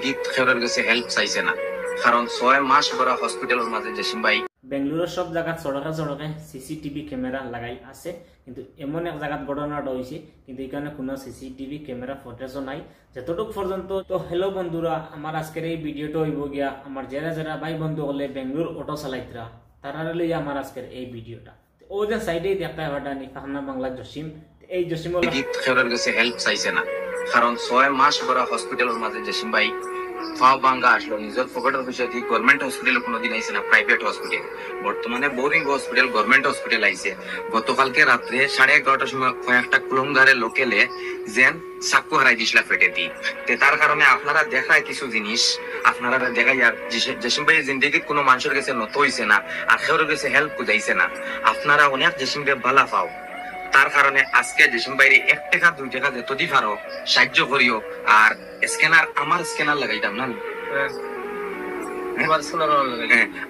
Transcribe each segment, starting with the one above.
রোগীত খেউরের কাছে হেল্প চাইছে না, কারণ 6 মাস ধরে হসপিটালের মাঝে জসিম ভাই বেঙ্গালুরুর সব জায়গা সড়কে সড়কে সিসিটিভি ক্যামেরা লাগাই আছে, কিন্তু এমন এক জায়গাত ঘটনাটা হয়েছে, কিন্তু এখানে কোনো সিসিটিভি ক্যামেরা ফুটেজও নাই যতটুকু পর্যন্ত। তো হ্যালো বন্ধুরা, আমার আজকের এই ভিডিওটা হইব গিয়া আমার যারা যারা ভাই বন্ধু হলে বেঙ্গালুর অটো চালাইতরা তারা লইয়া আমার আজকের এই ভিডিওটা। ও যে সাইডেই দেখা হটানি পাখনা বাংলা জসিম, এই জসিম রোগীত খেউরের কাছে হেল্প চাইছে না, কারণ 6 মাস ধরে হসপিটালের মাঝে জসিম ভাই ফাও বাঙ্গা আসলো নিজের পকেটের পয়সা দিয়ে। গভর্নমেন্ট হসপিটালে কোনোদিন আইসে না, প্রাইভেট হসপিটাল। বর্তমানে বোরিং হসপিটাল গভর্নমেন্ট হসপিটাল আইসে। গতকালকে রাত্রে 11:30টার সময় কয়েকটা কুলংঘারে লোকেলে যেন চাকু হারাই দিছিলা ফেটে দি। তার কারণে আপনারা দেখায় কিছু জিনিস আপনারা দেখাই, আর জসিম ভাই জিন্দগিত কোনো মানুষের কাছে নত হইছে না, আর খেউরের কাছে হেল্প খুঁজাইছে না। আপনারা অনেক জসিম ভাই বালা পাও, তার কারণে আজকে জসিম ভাইরে 1 টাকা 2 টাকা যতদি পারো সাহায্য করিও। আর স্ক্যানার আমার স্ক্যানার লাগাইতাম না,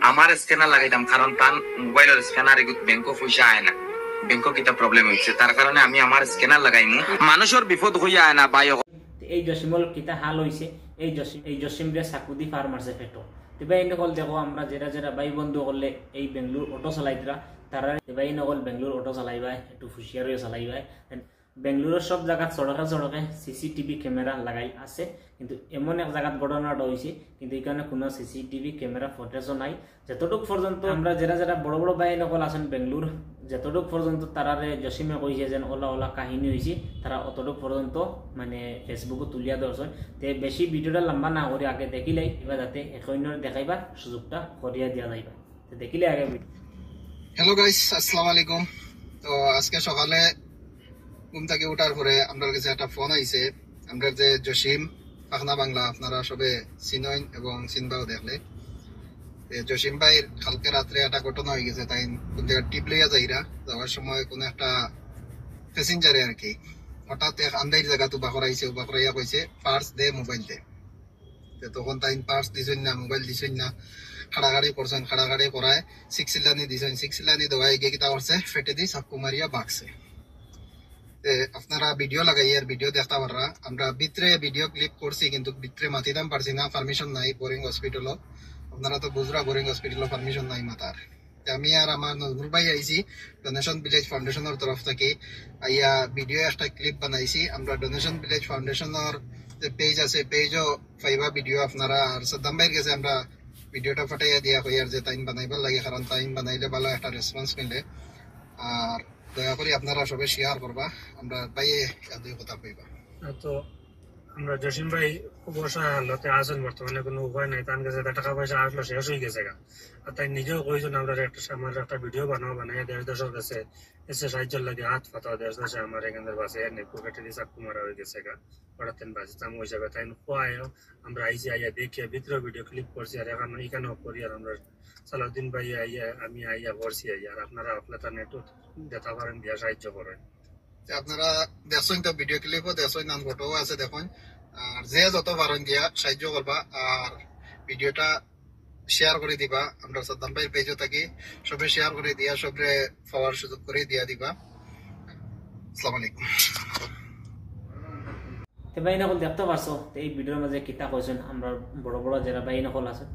আমার স্ক্যানার লাগাইতাম, কারণ তার মোবাইলের স্ক্যানার এগুলো ব্যাংকও পয়সা আয় না, ব্যাংকও কিটা প্রবলেম হচ্ছে, তার কারণে আমি আমার স্ক্যানার লাগাইমু। মানুষের বিপদ হইয়া আয় না ভাই। এই জসিমল কিতা হাল হইছে, এই জসিম রে সাকুদি ফার মারছে পেটো। এবার নকল দেখো আমরা যারা যারা ভাই বন্ধু করলে এই বেঙ্গলুর অটো চালাইতরা তারা এবার নকল বেঙ্গলুর অটো চালাইবাই, একটু হুঁশিয়ার হয়ে চালাইবাই। বেঙ্গলুরের সব জায়গাত সড়কে সড়কে সিসিটিভি ক্যামেরা লাগাই আছে, কিন্তু এমন এক জায়গাত ঘটনাটা হয়েছে, কিন্তু এখানে কোনো সিসিটিভি ক্যামেরা ফুটেজও নাই যতটুকু পর্যন্ত। আমরা যারা যারা বড় বড় ভাই নকল আছেন বেঙ্গলুর, যতটুকু পর্যন্ত তারারে জসিমে কইছে যেন ওলা ওলা কাহিনী হয়েছে, তারা অতটুকু পর্যন্ত মানে ফেসবুকে তুলিয়া ধরছেন। তে বেশি ভিডিওটা লম্বা না করে আগে দেখিলাই এবার যাতে একইনের দেখাইবার সুযোগটা করিয়া দিয়া যাইবা। তো দেখিলে আগে ভিডিও। হ্যালো গাইস, আসসালামু আলাইকুম। তো আজকে সকালে ঘুম থেকে ওঠার পরে আমার কাছে একটা ফোন আইছে। আমরা যে জসিম পাখনা বাংলা আপনারা সবে চিনইন এবং চিনবাও দেখলে। জসিম ভাইয়ের কালকে রাত্রে একটা ঘটনা হয়ে গেছে, তাই কোন জায়গায় টিপ লইয়া যাইরা যাওয়ার সময় কোন একটা প্যাসেঞ্জারে আর কি হঠাৎ এক আন্দাইর জায়গা তো বাকরাইছে, বাকরাইয়া কইছে পার্স দে, মোবাইল দে। তখন তাই পার্স দিছেন না, মোবাইল দিছেন না, খাড়াগাড়ি করছেন। খাড়াগাড়ি করায় সিক্সিলানি দিছেন, সিক্সিলানি দেওয়ায় গিয়ে কিতা করছে ফেটে দিয়ে চাকু মারিয়া বাগছে। আপনারা ভিডিও লাগাই আর ভিডিও দেখতে পাররা। আমরা ভিতরে ভিডিও ক্লিপ করছি, কিন্তু ভিতরে মাতিতাম পারছি না, পারমিশন নাই বোরিং হসপিটালও। আপনারা তো বুঝরা বোরিং হসপিটালও পারমিশন নাই মাতার। আমি আর আমার নজরুল ভাই আইছি ডোনেশন ভিলেজ ফাউন্ডেশনের তরফ থেকে আইয়া ভিডিও একটা ক্লিপ বানাইছি। আমরা ডোনেশন ভিলেজ ফাউন্ডেশনের যে পেজ আছে পেজও পাইবা ভিডিও আপনারা। আর সাদ্দাম ভাইয়ের কাছে আমরা ভিডিওটা ফাটাইয়া দিয়া হই আর যে টাইম বানাইবার লাগে, কারণ টাইম বানাইলে ভালো একটা রেসপন্স মিলে। আর দয়া করে আপনারা সবাই শেয়ার করবা, আমরা ভাইয়ে দুই কথা কইবা। তো আমরা জসিম ভাই খুব অসহায় হালতে আছেন, বর্তমানে কোনো উপায় নাই, তার কাছে টাকা পয়সা আসলো শেষ হয়ে গেছে গা। আর তাই নিজেও কইছেন আমরা আমার একটা ভিডিও বানাই দেশ দেশের কাছে এসে সাহায্যের লাগে হাত পাতা দেশ দেশে আমার এখানের বাসে এনে পকেটে দিয়ে চাকু মারা হয়ে গেছে গা। হঠাৎ বাঁচতাম ওই জায়গায় তাই খোয়ায়ও আমরা আইসি আইয়া দেখে ভিতরে ভিডিও ক্লিপ করছি, আর এখন এখানেও করি। আর আমরা সালাউদ্দিন ভাই আইয়া আমি আইয়া ভরছি আইয়া। আর আপনারা আপনার একটু দেখা পারেন দিয়া সাহায্য করেন। আপনারা দেখছেন তো ভিডিও ক্লিপও দেখছেন, নাম ফটোও আছে দেখুন। আর যে যত পারেন দিয়া সাহায্য করবা, আর ভিডিওটা শেয়ার করে দিবা। আমরা সাদ্দাম ভাইয়ের পেজও থাকি, সবে শেয়ার করে দিয়া সবে পাওয়ার সুযোগ করে দিয়া দিবা। আসসালামু আলাইকুম। ভাই নকল দেখতে পারছো এই ভিডিওর মাঝে কিতা কইছেন আমরা বড় বড় যারা ভাই নকল আছে।